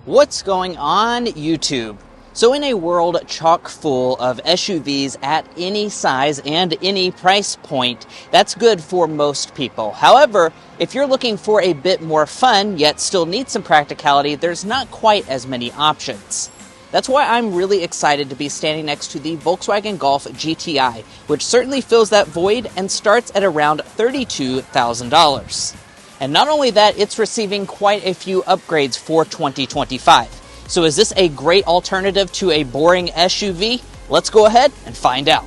What's going on, YouTube? So in a world chock full of SUVs at any size and any price point, that's good for most people. However, if you're looking for a bit more fun, yet still need some practicality, there's not quite as many options. That's why I'm really excited to be standing next to the Volkswagen Golf GTI, which certainly fills that void and starts at around $32,000. And not only that, it's receiving quite a few upgrades for 2025. So is this a great alternative to a boring SUV? Let's go ahead and find out.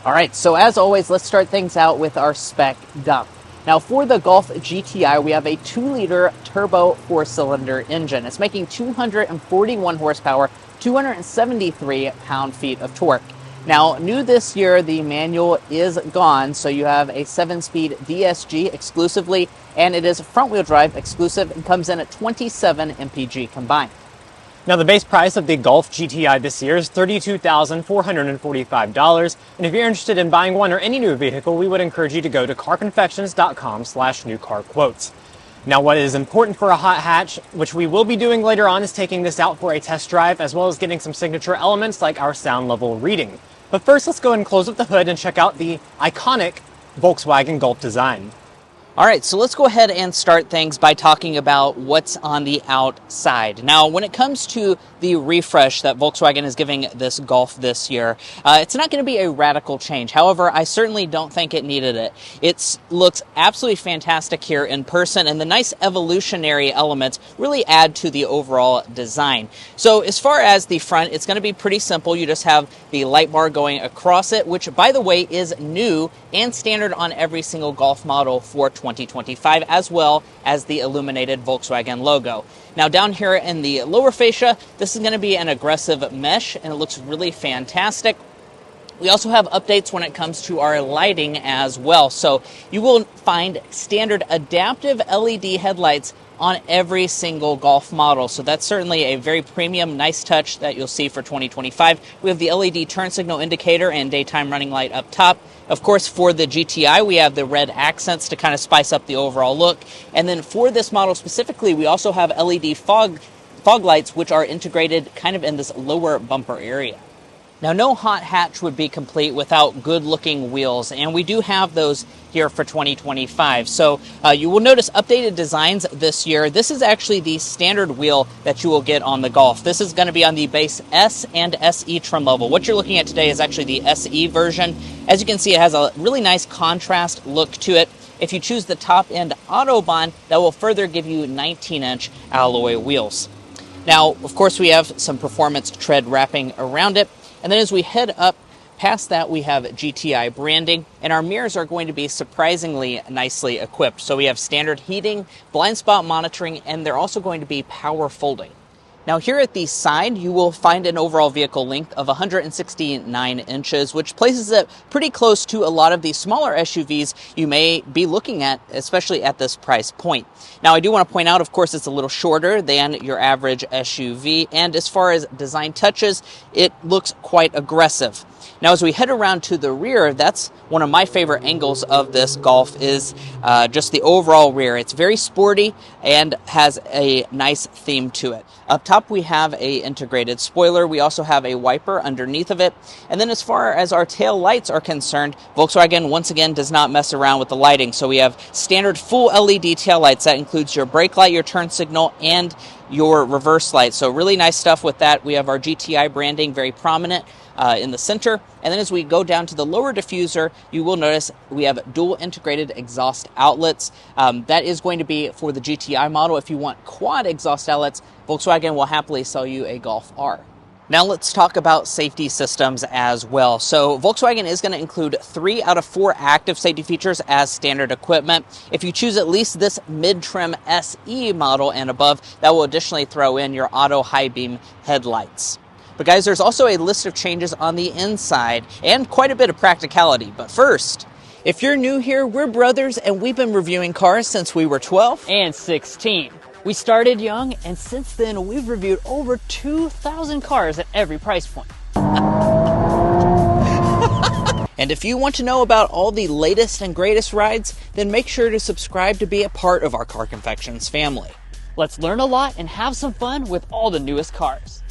All right, so as always, let's start things out with our spec dump. Now for the Golf GTI, we have a 2-liter turbo 4-cylinder engine. It's making 241 horsepower, 273 pound-feet of torque. Now, new this year, the manual is gone, so you have a 7-speed DSG exclusively, and it is front-wheel drive exclusive and comes in at 27 mpg combined. Now, the base price of the Golf GTI this year is $32,445, and if you're interested in buying one or any new vehicle, we would encourage you to go to carconfections.com/newcarquotes. Now, what is important for a hot hatch, which we will be doing later on, is taking this out for a test drive, as well as getting some signature elements like our sound level reading. But first, let's go ahead and close up the hood and check out the iconic Volkswagen Golf design. All right, so let's go ahead and start things by talking about what's on the outside. Now, when it comes to the refresh that Volkswagen is giving this Golf this year, it's not going to be a radical change. However, I certainly don't think it needed it. It looks absolutely fantastic here in person, and the nice evolutionary elements really add to the overall design. So as far as the front, it's going to be pretty simple. You just have the light bar going across it, which, by the way, is new and standard on every single Golf model for 2025, as well as the illuminated Volkswagen logo. Now down here in the lower fascia, this is going to be an aggressive mesh, and it looks really fantastic. We also have updates when it comes to our lighting as well. So you will find standard adaptive LED headlights on every single Golf model. So that's certainly a very premium, nice touch that you'll see for 2025. We have the LED turn signal indicator and daytime running light up top. Of course, for the GTI, we have the red accents to kind of spice up the overall look. And then for this model specifically, we also have LED fog lights, which are integrated kind of in this lower bumper area. Now, no hot hatch would be complete without good-looking wheels, and we do have those here for 2025. So you will notice updated designs this year. This is actually the standard wheel that you will get on the Golf. This is going to be on the base S and SE trim level. What you're looking at today is actually the SE version. As you can see, it has a really nice contrast look to it. If you choose the top-end Autobahn, that will further give you 19-inch alloy wheels. Now, of course, we have some performance tread wrapping around it. And then as we head up past that, we have GTI branding, and our mirrors are going to be surprisingly nicely equipped. So we have standard heating, blind spot monitoring, and they're also going to be power folding. Now here at the side, you will find an overall vehicle length of 169 inches, which places it pretty close to a lot of the smaller SUVs you may be looking at, especially at this price point. Now I do want to point out, of course, it's a little shorter than your average SUV, and as far as design touches, it looks quite aggressive. Now as we head around to the rear, that's one of my favorite angles of this Golf is just the overall rear. It's very sporty and has a nice theme to it. Up top, we have a integrated spoiler. We also have a wiper underneath of it. And then as far as our tail lights are concerned, Volkswagen once again does not mess around with the lighting. So we have standard full LED tail lights. That includes your brake light, your turn signal, and your reverse light. So really nice stuff with that. We have our GTI branding very prominent in the center. And then as we go down to the lower diffuser, you will notice we have dual integrated exhaust outlets. That is going to be for the GTI model. If you want quad exhaust outlets, Volkswagen will happily sell you a Golf R. Now let's talk about safety systems as well. So Volkswagen is going to include 3 out of 4 active safety features as standard equipment. If you choose at least this mid-trim SE model and above, that will additionally throw in your auto high beam headlights. But guys, there's also a list of changes on the inside and quite a bit of practicality. But first, if you're new here, we're brothers and we've been reviewing cars since we were 12 and 16. We started young, and since then we've reviewed over 2,000 cars at every price point. And if you want to know about all the latest and greatest rides, then make sure to subscribe to be a part of our Car Confections family. Let's learn a lot and have some fun with all the newest cars.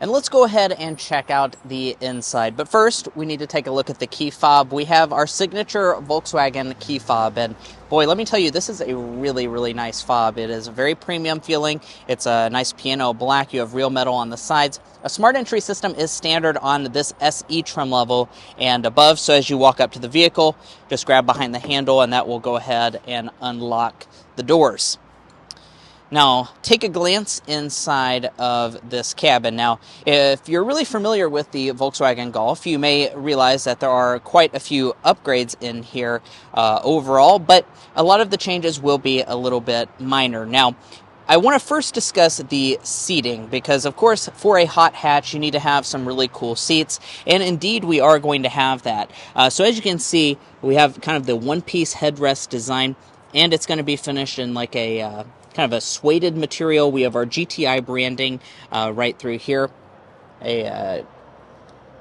And let's go ahead and check out the inside. But first, we need to take a look at the key fob. We have our signature Volkswagen key fob. And boy, let me tell you, this is a really, really nice fob. It is a very premium feeling. It's a nice piano black. You have real metal on the sides. A smart entry system is standard on this SE trim level and above. So as you walk up to the vehicle, just grab behind the handle and that will go ahead and unlock the doors. Now, take a glance inside of this cabin. Now, if you're really familiar with the Volkswagen Golf, you may realize that there are quite a few upgrades in here overall, but a lot of the changes will be a little bit minor. Now, I want to first discuss the seating because, of course, for a hot hatch, you need to have some really cool seats, and indeed we are going to have that. So as you can see, we have kind of the one-piece headrest design, and it's going to be finished in like a kind of a suede material. We have our GTI branding right through here. A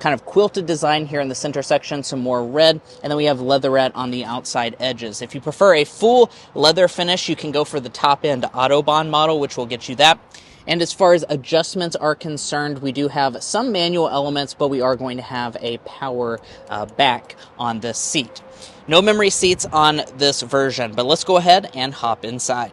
kind of quilted design here in the center section, some more red, and then we have leatherette on the outside edges. If you prefer a full leather finish, you can go for the top-end Autobahn model, which will get you that. And as far as adjustments are concerned, we do have some manual elements, but we are going to have a power back on this seat. No memory seats on this version, but let's go ahead and hop inside.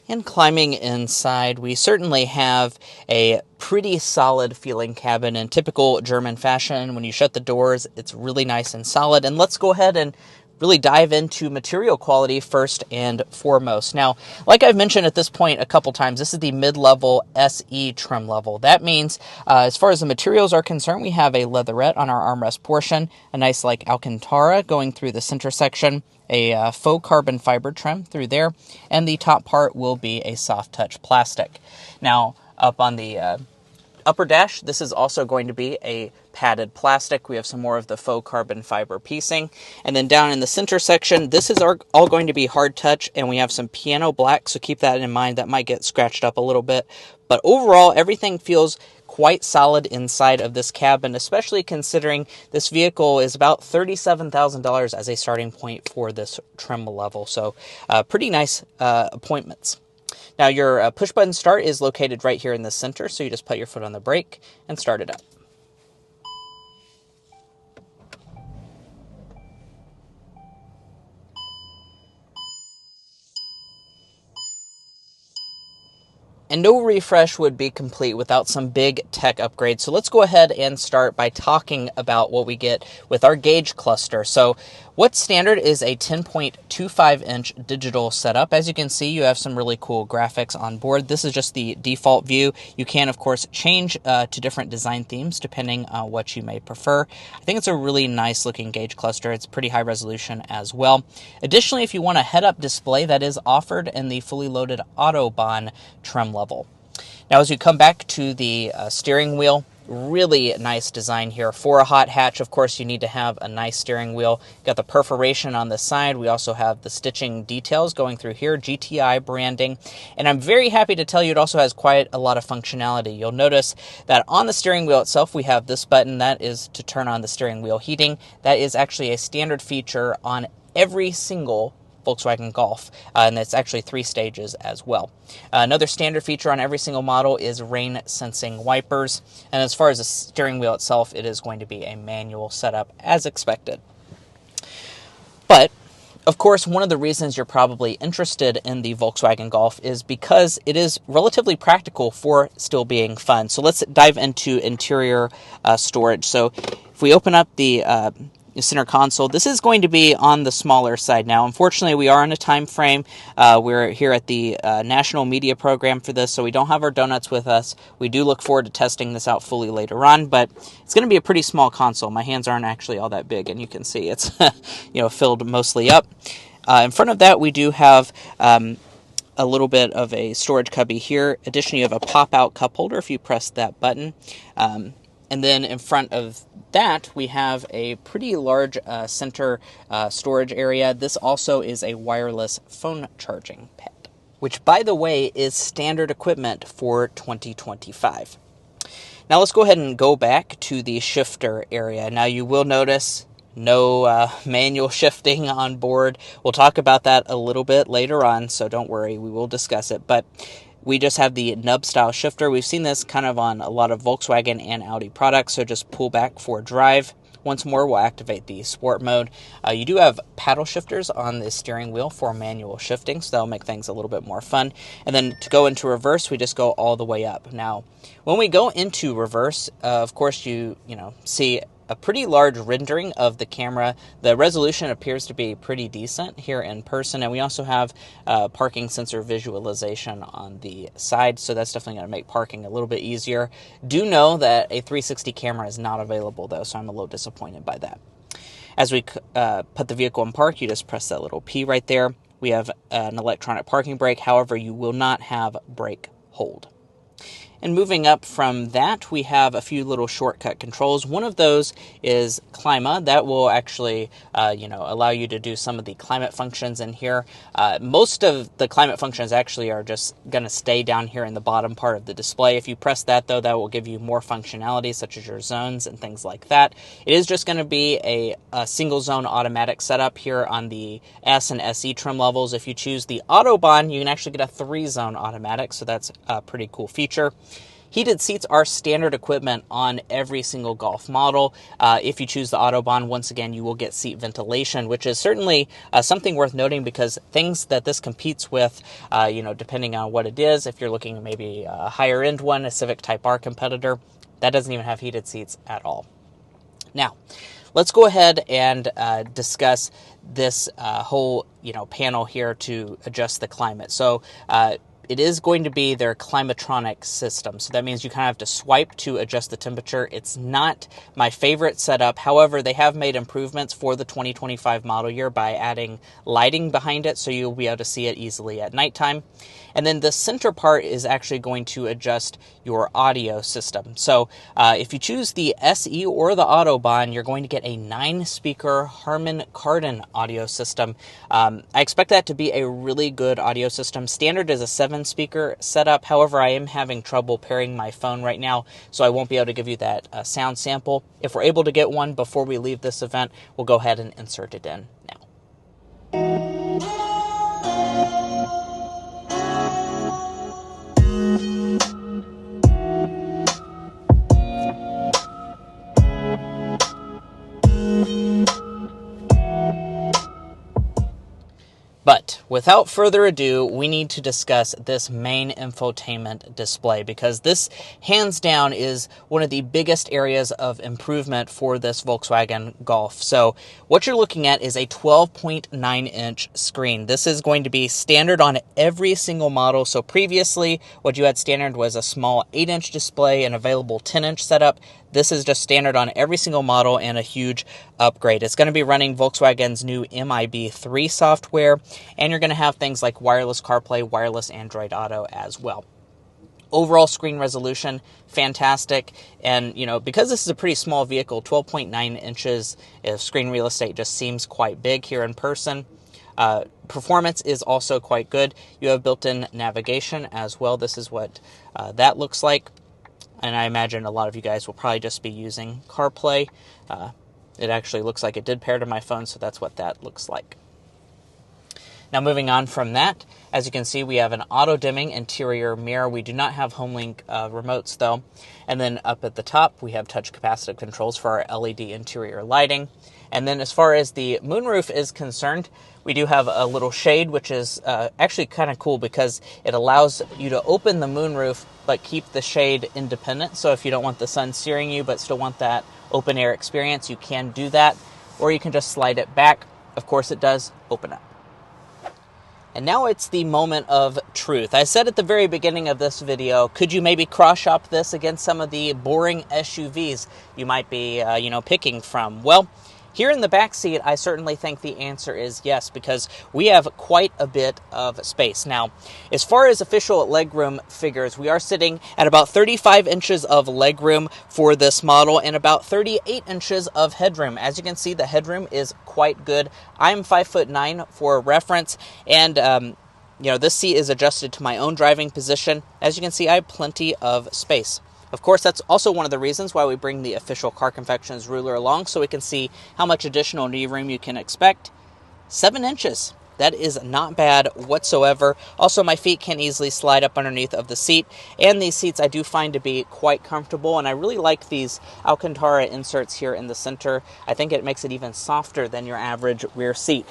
And climbing inside, we certainly have a pretty solid feeling cabin in typical German fashion. When you shut the doors, it's really nice and solid. And let's go ahead and really dive into material quality first and foremost. Now, like I've mentioned at this point a couple times, this is the mid-level SE trim level. That means, as far as the materials are concerned, we have a leatherette on our armrest portion, a nice like Alcantara going through the center section, a faux carbon fiber trim through there, and the top part will be a soft touch plastic. Now, up on the upper dash, this is also going to be a padded plastic. We have some more of the faux carbon fiber piecing. And then down in the center section, this is all going to be hard touch, and we have some piano black, so keep that in mind. That might get scratched up a little bit. But overall, everything feels quite solid inside of this cabin, especially considering this vehicle is about $37,000 as a starting point for this trim level. So pretty nice appointments. Now, your push-button start is located right here in the center, so you just put your foot on the brake and start it up. And no refresh would be complete without some big tech upgrades. So let's go ahead and start by talking about what we get with our gauge cluster. So what's standard is a 10.25-inch digital setup. As you can see, you have some really cool graphics on board. This is just the default view. You can, of course, change to different design themes depending on what you may prefer. I think it's a really nice looking gauge cluster. It's pretty high resolution as well. Additionally, if you want a head-up display, that is offered in the fully loaded Autobahn trim level. Now, as you come back to the steering wheel, really nice design here. For a hot hatch, of course, you need to have a nice steering wheel. Got the perforation on the side. We also have the stitching details going through here, GTI branding. And I'm very happy to tell you it also has quite a lot of functionality. You'll notice that on the steering wheel itself, we have this button. That is to turn on the steering wheel heating. That is actually a standard feature on every single Volkswagen Golf, and it's actually 3 stages as well. Another standard feature on every single model is rain sensing wipers, and as far as the steering wheel itself, it is going to be a manual setup as expected. But of course, one of the reasons you're probably interested in the Volkswagen Golf is because it is relatively practical for still being fun. So let's dive into interior storage. So if we open up the center console, this is going to be on the smaller side. Now, unfortunately, we are in a time frame. We're here at the National Media Program for this, so we don't have our donuts with us. We do look forward to testing this out fully later on, but it's going to be a pretty small console. My hands aren't actually all that big, and you can see it's filled mostly up. In front of that, we do have a little bit of a storage cubby here. Additionally, you have a pop-out cup holder if you press that button. And then in front of that, we have a pretty large center storage area. This also is a wireless phone charging pad, which, by the way, is standard equipment for 2025. Now let's go ahead and go back to the shifter area. Now you will notice no manual shifting on board. We'll talk about that a little bit later on, so don't worry, we will discuss it. But we just have the nub style shifter. We've seen this kind of on a lot of Volkswagen and Audi products, so just pull back for drive. Once more, we'll activate the sport mode. You do have paddle shifters on the steering wheel for manual shifting, so that'll make things a little bit more fun. And then to go into reverse, we just go all the way up. Now, when we go into reverse, of course, you see a pretty large rendering of the camera. The resolution appears to be pretty decent here in person, and we also have parking sensor visualization on the side, so that's definitely going to make parking a little bit easier. Do know that a 360 camera is not available, though, so I'm a little disappointed by that. As we put the vehicle in park, you just press that little P right there. We have an electronic parking brake, however, you will not have brake hold. And moving up from that, we have a few little shortcut controls. One of those is Clima. That will actually, allow you to do some of the climate functions in here. Most of the climate functions actually are just going to stay down here in the bottom part of the display. If you press that, though, that will give you more functionality, such as your zones and things like that. It is just going to be a single zone automatic setup here on the S and SE trim levels. If you choose the Autobahn, you can actually get a 3-zone automatic, so that's a pretty cool feature. Heated seats are standard equipment on every single Golf model. If you choose the Autobahn, once again, you will get seat ventilation, which is certainly something worth noting because things that this competes with, depending on what it is, if you're looking at maybe a higher end one, a Civic Type R competitor, that doesn't even have heated seats at all. Now, let's go ahead and discuss this whole panel here to adjust the climate. So it is going to be their climatronic system. So that means you kind of have to swipe to adjust the temperature. It's not my favorite setup. However, they have made improvements for the 2025 model year by adding lighting behind it, so you'll be able to see it easily at nighttime. And then the center part is actually going to adjust your audio system. So if you choose the SE or the Autobahn, you're going to get a 9-speaker Harman Kardon audio system. I expect that to be a really good audio system. Standard is a 7-speaker setup. However, I am having trouble pairing my phone right now, so I won't be able to give you that sound sample. If we're able to get one before we leave this event, we'll go ahead and insert it in now. But without further ado, we need to discuss this main infotainment display because this, hands down, is one of the biggest areas of improvement for this Volkswagen Golf. So what you're looking at is a 12.9-inch screen. This is going to be standard on every single model. So previously, what you had standard was a small 8-inch display and available 10-inch setup. This is just standard on every single model and a huge upgrade. It's going to be running Volkswagen's new MIB3 software, and you're going to have things like wireless CarPlay, wireless Android Auto as well. Overall screen resolution, fantastic. And, because this is a pretty small vehicle, 12.9 inches of screen real estate just seems quite big here in person. Performance is also quite good. You have built-in navigation as well. This is what that looks like. And I imagine a lot of you guys will probably just be using CarPlay. It actually looks like it did pair to my phone, so that's what that looks like. Now moving on from that, as you can see, we have an auto-dimming interior mirror. We do not have HomeLink remotes, though. And then up at the top, we have touch capacitive controls for our LED interior lighting. And then as far as the moonroof is concerned, we do have a little shade, which is actually kind of cool because it allows you to open the moonroof but keep the shade independent. So if you don't want the sun searing you but still want that open air experience, you can do that. Or you can just slide it back. Of course, it does open up. And now it's the moment of truth. I said at the very beginning of this video, could you maybe cross-shop this against some of the boring SUVs you might be, picking from? Well, Here in the back seat, I certainly think the answer is yes, because we have quite a bit of space. Now, as far as official legroom figures, we are sitting at about 35 inches of legroom for this model and about 38 inches of headroom. As you can see, the headroom is quite good. I'm 5'9" for reference, and this seat is adjusted to my own driving position. As you can see, I have plenty of space. Of course, that's also one of the reasons why we bring the official Car Confections ruler along, so we can see how much additional knee room you can expect. 7 inches. That is not bad whatsoever. Also, my feet can easily slide up underneath of the seat, and these seats I do find to be quite comfortable, and I really like these Alcantara inserts here in the center. I think it makes it even softer than your average rear seat.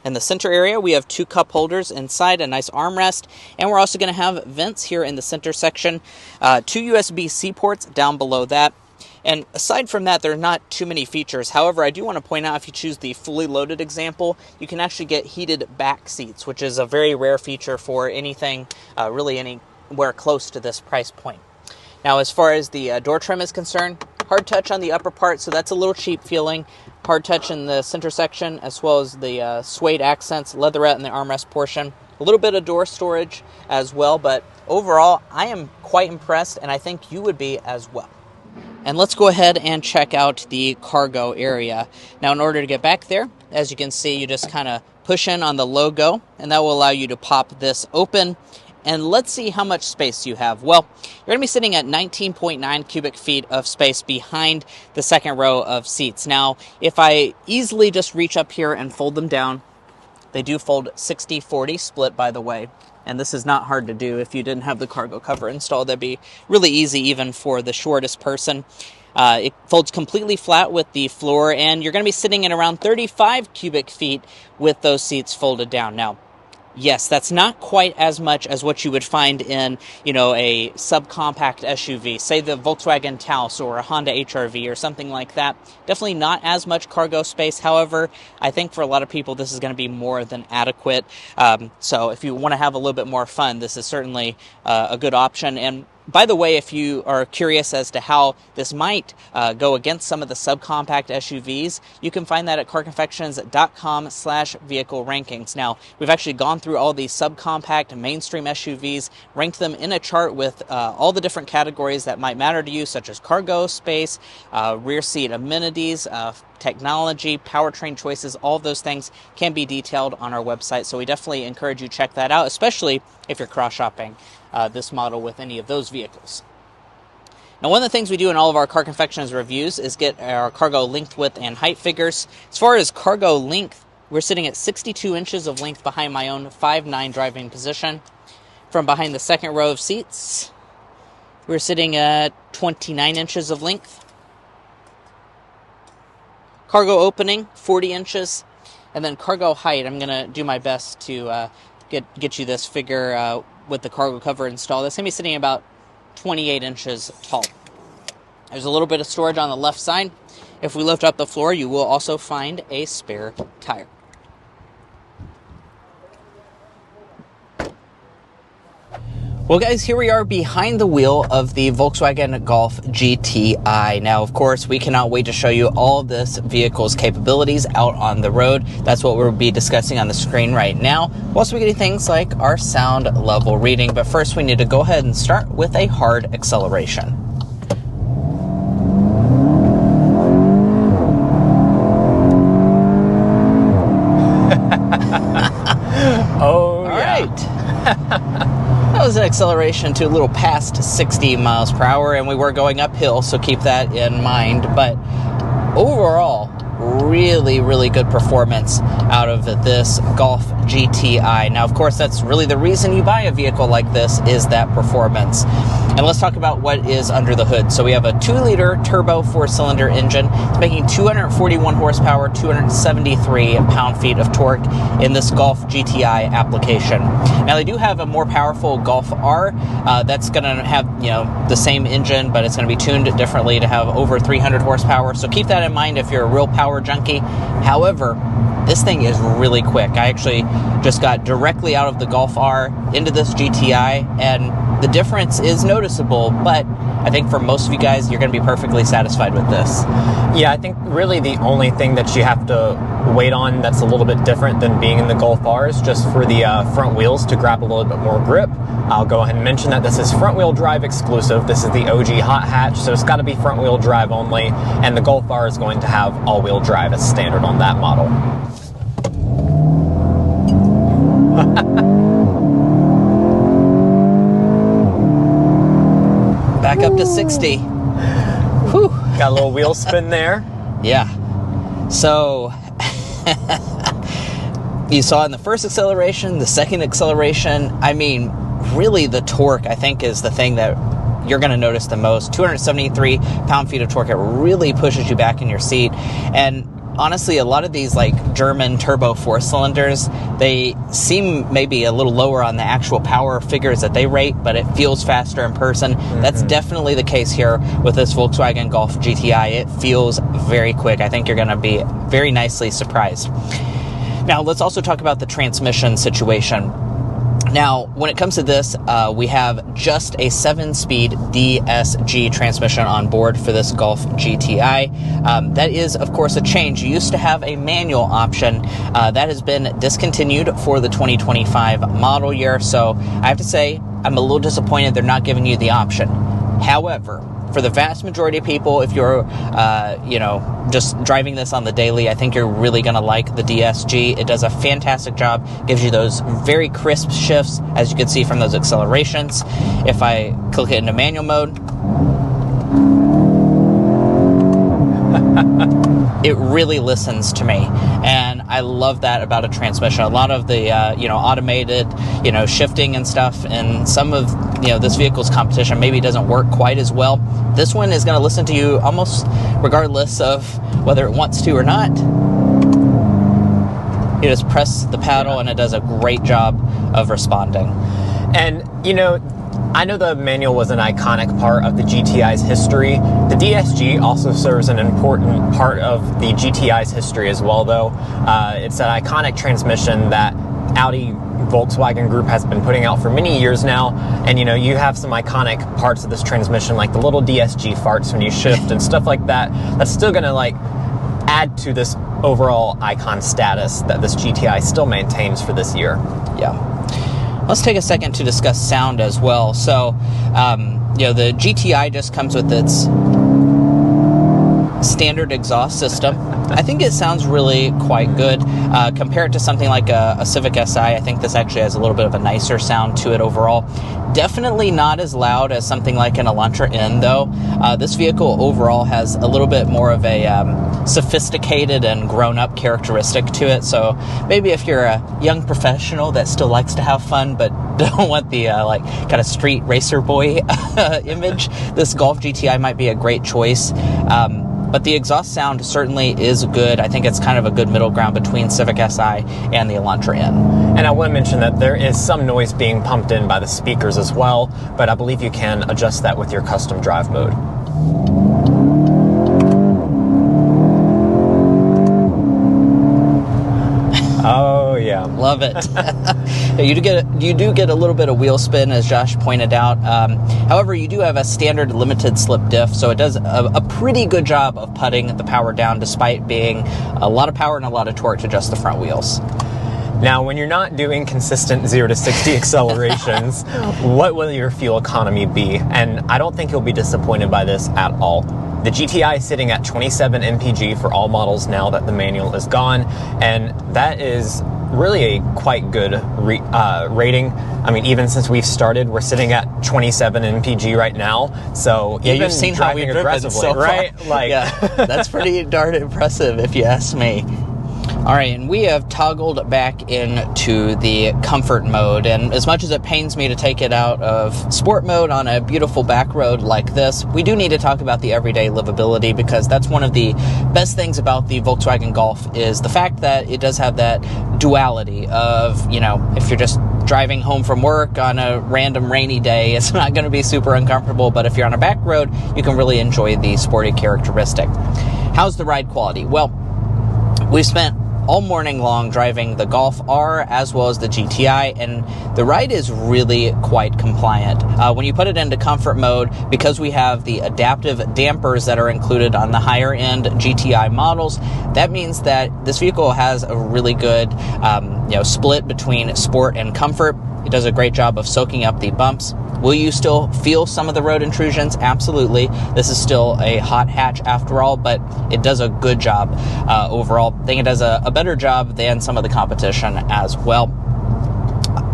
In the center area, we have 2 cup holders inside, a nice armrest, and we're also going to have vents here in the center section, 2 USB-C ports down below that. And aside from that, there are not too many features. However, I do want to point out, if you choose the fully loaded example, you can actually get heated back seats, which is a very rare feature for anything, really anywhere close to this price point. Now, as far as the door trim is concerned, hard touch on the upper part, so that's a little cheap feeling. Hard touch in the center section, as well as the suede accents, leatherette in the armrest portion. A little bit of door storage as well, but overall, I am quite impressed, and I think you would be as well. And let's go ahead and check out the cargo area. Now, in order to get back there, as you can see, you just kind of push in on the logo, and that will allow you to pop this open. And let's see how much space you have. Well, you're going to be sitting at 19.9 cubic feet of space behind the second row of seats. Now, if I easily just reach up here and fold them down, they do fold 60-40 split, by the way. And this is not hard to do. If you didn't have the cargo cover installed, that'd be really easy even for the shortest person. It folds completely flat with the floor, and you're going to be sitting at around 35 cubic feet with those seats folded down. Now, yes, that's not quite as much as what you would find in, a subcompact SUV, say the Volkswagen Taos or a Honda HR-V or something like that. Definitely not as much cargo space. However, I think for a lot of people, this is going to be more than adequate. So if you want to have a little bit more fun, this is certainly a good option. And by the way, if you are curious as to how this might go against some of the subcompact SUVs, you can find that at carconfections.com/vehicle rankings. Now, we've actually gone through all these subcompact mainstream SUVs, ranked them in a chart with all the different categories that might matter to you, such as cargo space, rear seat amenities, technology, powertrain choices. All of those things can be detailed on our website, so we definitely encourage you to check that out, especially if you're cross-shopping this model with any of those vehicles. Now, one of the things we do in all of our Car Confections reviews is get our cargo length, width, and height figures. As far as cargo length, we're sitting at 62 inches of length behind my own 5'9" driving position. From behind the second row of seats, we're sitting at 29 inches of length. Cargo opening, 40 inches. And then cargo height, I'm going to do my best to get you this figure with the cargo cover installed. It's going to be sitting about 28 inches tall. There's a little bit of storage on the left side. If we lift up the floor, you will also find a spare tire. Well, guys, here we are behind the wheel of the Volkswagen Golf GTI. Now, of course, we cannot wait to show you all of this vehicle's capabilities out on the road. That's what we'll be discussing on the screen right now. We'll also be getting things like our sound level reading. But first, we need to go ahead and start with a hard acceleration. Oh, all right. That was an acceleration to a little past 60 miles per hour, and we were going uphill, so keep that in mind. But overall, really, really good performance out of this Golf GTI. Now, of course, that's really the reason you buy a vehicle like this, is that performance. And let's talk about what is under the hood. So we have a 2-liter turbo 4-cylinder engine. It's making 241 horsepower, 273 pound-feet of torque in this Golf GTI application. Now, they do have a more powerful Golf R that's going to have, the same engine, but it's going to be tuned differently to have over 300 horsepower. So keep that in mind if you're a real power junkie. However, this thing is really quick. I actually just got directly out of the Golf R into this GTI, and the difference is noticeable, but I think for most of you guys, you're going to be perfectly satisfied with this. Yeah, I think really the only thing that you have to wait on that's a little bit different than being in the Golf R is just for the front wheels to grab a little bit more grip. I'll go ahead and mention that this is front wheel drive exclusive. This is the OG hot hatch, so it's got to be front wheel drive only, and the Golf R is going to have all wheel drive as standard on that model. Back up to 60. Whew. Got a little wheel spin there. Yeah. So, you saw in the first acceleration, the second acceleration, I mean, really the torque, I think, is the thing that you're going to notice the most. 273 pound-feet of torque. It really pushes you back in your seat. And honestly, a lot of these like German turbo 4-cylinders, they seem maybe a little lower on the actual power figures that they rate, but it feels faster in person. That's definitely the case here with this Volkswagen Golf GTI. It feels very quick. I think you're going to be very nicely surprised. Now, let's also talk about the transmission situation. Now, when it comes to this, we have just a 7-speed DSG transmission on board for this Golf GTI. That is, of course, a change. You used to have a manual option. That has been discontinued for the 2025 model year, so I have to say, I'm a little disappointed they're not giving you the option. However, for the vast majority of people, if you're, just driving this on the daily, I think you're really going to like the DSG. It does a fantastic job, gives you those very crisp shifts, as you can see from those accelerations. If I click it into manual mode, it really listens to me, and I love that about a transmission. A lot of the automated shifting and stuff, and some of this vehicle's competition maybe doesn't work quite as well. This one is going to listen to you almost regardless of whether it wants to or not. You just press the paddle and it does a great job of responding. And I know the manual was an iconic part of the GTI's history. The DSG also serves an important part of the GTI's history as well, though. It's an iconic transmission that Audi Volkswagen Group has been putting out for many years now, and you have some iconic parts of this transmission, like the little DSG farts when you shift and stuff like that. That's still going to add to this overall icon status that this GTI still maintains for this year. Yeah. Let's take a second to discuss sound as well. So, the GTI just comes with its standard exhaust system. I think it sounds really quite good. Compared to something like a Civic Si, I think this actually has a little bit of a nicer sound to it overall. Definitely not as loud as something like an Elantra N, though. This vehicle overall has a little bit more of a sophisticated and grown-up characteristic to it. So maybe if you're a young professional that still likes to have fun but don't want the kind of street racer boy image, this Golf GTI might be a great choice. But the exhaust sound certainly is good. I think it's kind of a good middle ground between Civic Si and the Elantra N. And I want to mention that there is some noise being pumped in by the speakers as well, but I believe you can adjust that with your custom drive mode. Oh, yeah. Love it. You do get a little bit of wheel spin, as Josh pointed out. However, you do have a standard limited slip diff, so it does a pretty good job of putting the power down, despite being a lot of power and a lot of torque to just the front wheels. Now, when you're not doing consistent 0 to 60 accelerations, what will your fuel economy be? And I don't think you'll be disappointed by this at all. The GTI is sitting at 27 mpg for all models now that the manual is gone, and that is really a quite good rating. I mean, even since we've started, we're sitting at 27 mpg right now. So yeah, even you've seen how we've driven so far, right? Yeah, that's pretty darn impressive, if you ask me. All right, and we have toggled back into the comfort mode, and as much as it pains me to take it out of sport mode on a beautiful back road like this, we do need to talk about the everyday livability, because that's one of the best things about the Volkswagen Golf, is the fact that it does have that duality of, if you're just driving home from work on a random rainy day, it's not going to be super uncomfortable, but if you're on a back road, you can really enjoy the sporty characteristic. How's the ride quality? Well, we've spent all morning long driving the Golf R as well as the GTI, and the ride is really quite compliant. When you put it into comfort mode, because we have the adaptive dampers that are included on the higher end GTI models, that means that this vehicle has a really good split between sport and comfort. It does a great job of soaking up the bumps. Will you still feel some of the road intrusions? Absolutely. This is still a hot hatch after all, but it does a good job overall. I think it does a better job than some of the competition as well.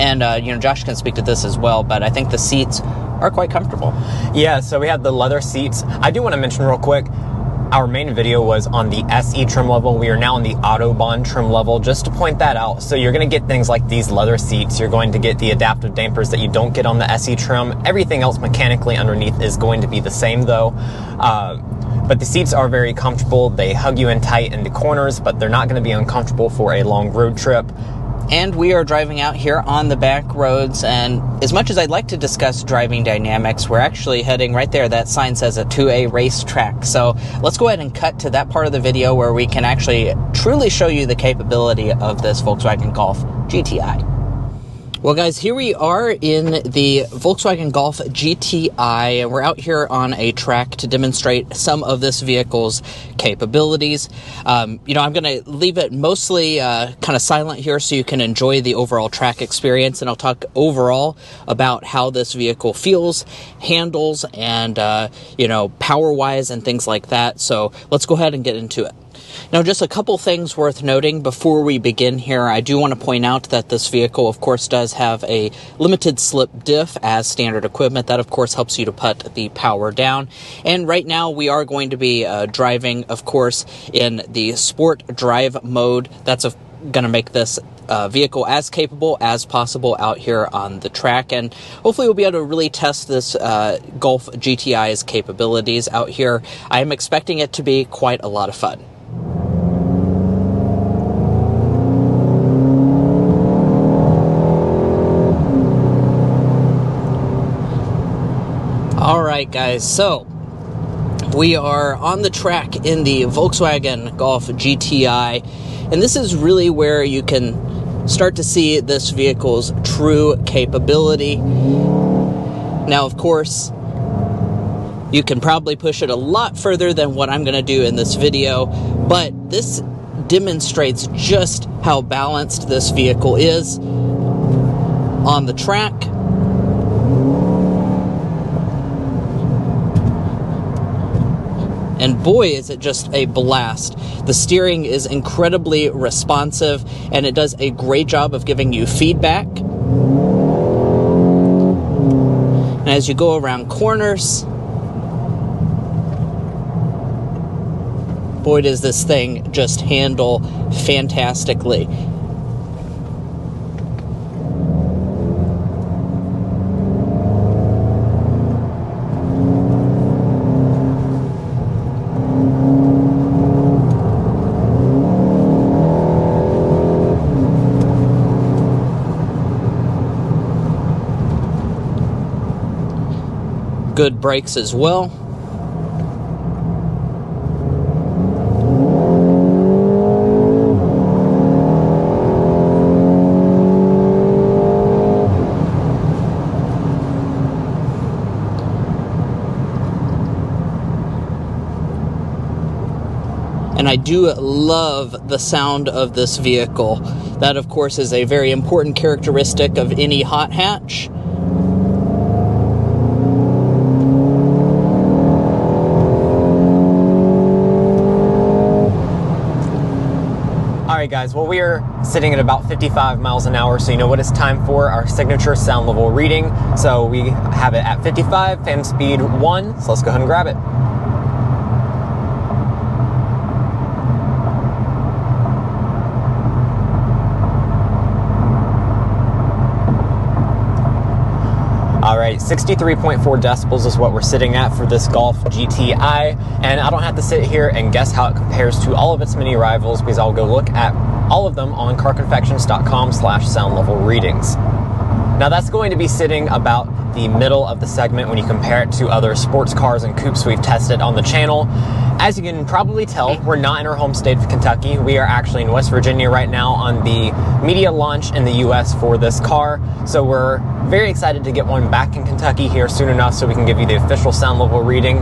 And, Josh can speak to this as well, but I think the seats are quite comfortable. Yeah, so we have the leather seats. I do want to mention real quick, our main video was on the SE trim level. We are now on the Autobahn trim level, just to point that out. So you're going to get things like these leather seats. You're going to get the adaptive dampers that you don't get on the SE trim. Everything else mechanically underneath is going to be the same though. But the seats are very comfortable. They hug you in tight in the corners, but they're not going to be uncomfortable for a long road trip. And we are driving out here on the back roads, and as much as I'd like to discuss driving dynamics, we're actually heading right there. That sign says a 2A racetrack. So let's go ahead and cut to that part of the video where we can actually truly show you the capability of this Volkswagen Golf GTI. Well, guys, here we are in the Volkswagen Golf GTI, and we're out here on a track to demonstrate some of this vehicle's capabilities. I'm going to leave it mostly kind of silent here so you can enjoy the overall track experience, and I'll talk overall about how this vehicle feels, handles, and, power-wise and things like that. So let's go ahead and get into it. Now, just a couple things worth noting before we begin here. I do want to point out that this vehicle, of course, does have a limited slip diff as standard equipment. That, of course, helps you to put the power down. And right now, we are going to be driving, of course, in the sport drive mode. That's going to make this vehicle as capable as possible out here on the track, and hopefully we'll be able to really test this Golf GTI's capabilities out here. I am expecting it to be quite a lot of fun. Alright guys, so we are on the track in the Volkswagen Golf GTI, and this is really where you can start to see this vehicle's true capability. Now, of course, you can probably push it a lot further than what I'm going to do in this video, but this demonstrates just how balanced this vehicle is on the track. And boy, is it just a blast. The steering is incredibly responsive, and it does a great job of giving you feedback. And as you go around corners, boy, does this thing just handle fantastically. Good brakes as well. And I do love the sound of this vehicle. That, of course, is a very important characteristic of any hot hatch. Alright guys, well, we are sitting at about 55 miles an hour, so you know what it's time for? Our signature sound level reading. So we have it at 55, fan speed 1, so let's go ahead and grab it. Alright, 63.4 decibels is what we're sitting at for this Golf GTI, and I don't have to sit here and guess how it compares to all of its many rivals, because I'll go look at all of them on carconfections.com/sound level readings. Now that's going to be sitting about the middle of the segment when you compare it to other sports cars and coupes we've tested on the channel. As you can probably tell, we're not in our home state of Kentucky. We are actually in West Virginia right now on the media launch in the US for this car. So we're very excited to get one back in Kentucky here soon enough so we can give you the official sound level reading.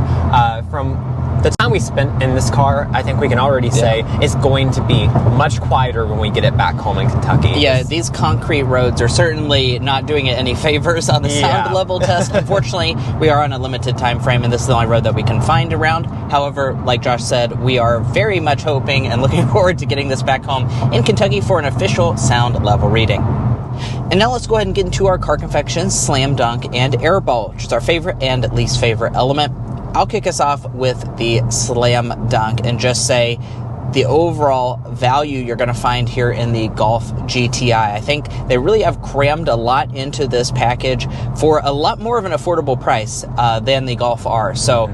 From the time we spent in this car, I think we can already say it's going to be much quieter when we get it back home in Kentucky. Yeah, these concrete roads are certainly not doing it any favors on the sound level test. Unfortunately, we are on a limited time frame, and this is the only road that we can find around. However, like Josh said, we are very much hoping and looking forward to getting this back home in Kentucky for an official sound level reading. And now let's go ahead and get into our car confections, slam dunk, and airball, which is our favorite and least favorite element. I'll kick us off with the slam dunk and just say the overall value you're going to find here in the Golf GTI. I think they really have crammed a lot into this package for a lot more of an affordable price than the Golf R. So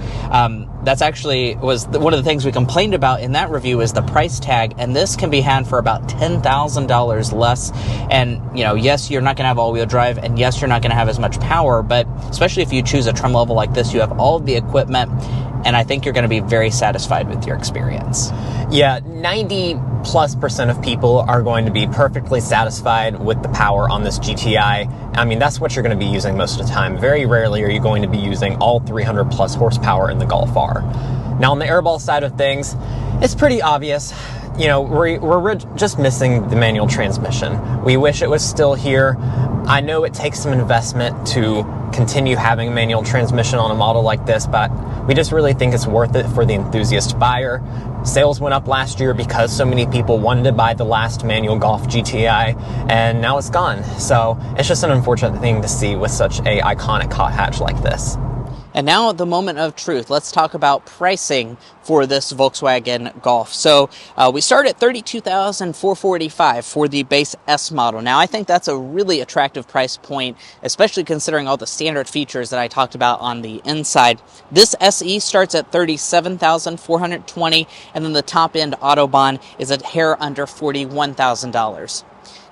that's actually was one of the things we complained about in that review is the price tag, and this can be had for about $10,000 less. And yes, you're not going to have all-wheel drive, and yes, you're not going to have as much power, but especially if you choose a trim level like this, you have all of the equipment, and I think you're going to be very satisfied with your experience. Yeah, 90+% of people are going to be perfectly satisfied with the power on this GTI. I mean, that's what you're going to be using most of the time. Very rarely are you going to be using all 300 plus horsepower in the Golf R. Now, on the airball side of things, it's pretty obvious. We're just missing the manual transmission. We wish it was still here. I know it takes some investment to continue having a manual transmission on a model like this, but we just really think it's worth it for the enthusiast buyer. Sales went up last year because so many people wanted to buy the last manual Golf GTI, and now it's gone. So it's just an unfortunate thing to see with such a iconic hot hatch like this. And now the moment of truth. Let's talk about pricing for this Volkswagen Golf. So we start at $32,445 for the base S model. Now I think that's a really attractive price point, especially considering all the standard features that I talked about on the inside. This SE starts at $37,420, and then the top end Autobahn is a hair under $41,000.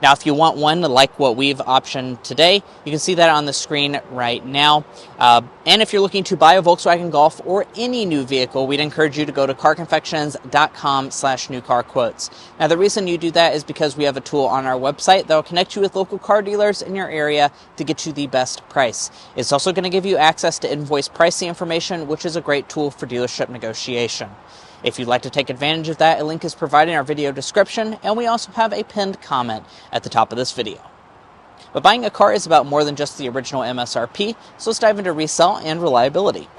Now, if you want one like what we've optioned today, you can see that on the screen right now. And if you're looking to buy a Volkswagen Golf or any new vehicle, we'd encourage you to go to carconfections.com/newcarquotes. Now, the reason you do that is because we have a tool on our website that will connect you with local car dealers in your area to get you the best price. It's also going to give you access to invoice pricing information, which is a great tool for dealership negotiation. If you'd like to take advantage of that, a link is provided in our video description, and we also have a pinned comment at the top of this video. But buying a car is about more than just the original MSRP, so let's dive into resale and reliability.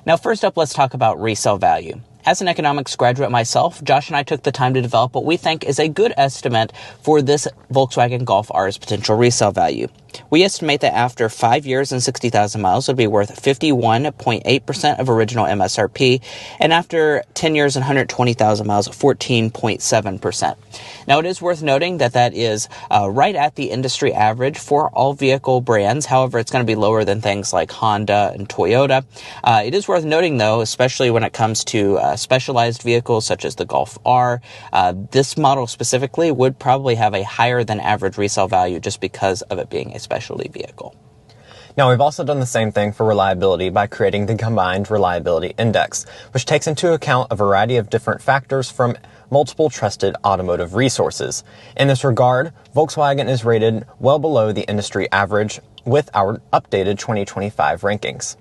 Now, first up, let's talk about resale value. As an economics graduate myself, Josh and I took the time to develop what we think is a good estimate for this Volkswagen Golf R's potential resale value. We estimate that after 5 years and 60,000 miles, it would be worth 51.8% of original MSRP, and after 10 years and 120,000 miles, 14.7%. Now, it is worth noting that that is right at the industry average for all vehicle brands. However, it's going to be lower than things like Honda and Toyota. It is worth noting, though, especially when it comes to specialized vehicles such as the Golf R, this model specifically would probably have a higher than average resale value just because of it being a specialty vehicle. Now, we've also done the same thing for reliability by creating the Combined Reliability Index, which takes into account a variety of different factors from multiple trusted automotive resources. In this regard, Volkswagen is rated well below the industry average with our updated 2025 rankings.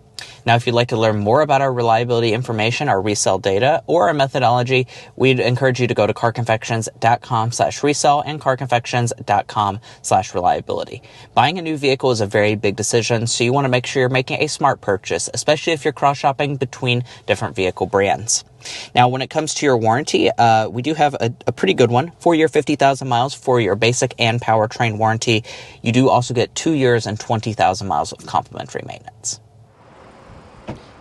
Now, if you'd like to learn more about our reliability information, our resale data, or our methodology, we'd encourage you to go to carconfections.com/resale and carconfections.com/reliability. Buying a new vehicle is a very big decision, so you want to make sure you're making a smart purchase, especially if you're cross-shopping between different vehicle brands. Now, when it comes to your warranty, we do have a pretty good one. 4-year, 50,000 miles for your basic and powertrain warranty. You do also get 2 years and 20,000 miles of complimentary maintenance.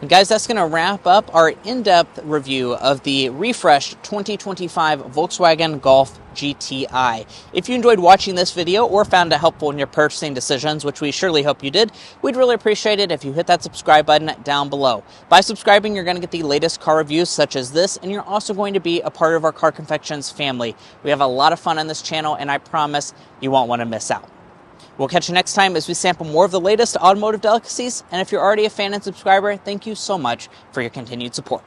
And guys, that's going to wrap up our in-depth review of the refreshed 2025 Volkswagen Golf GTI. If you enjoyed watching this video or found it helpful in your purchasing decisions, which we surely hope you did, we'd really appreciate it if you hit that subscribe button down below. By subscribing, you're going to get the latest car reviews such as this, and you're also going to be a part of our Car Confections family. We have a lot of fun on this channel, and I promise you won't want to miss out. We'll catch you next time as we sample more of the latest automotive delicacies. And if you're already a fan and subscriber, thank you so much for your continued support.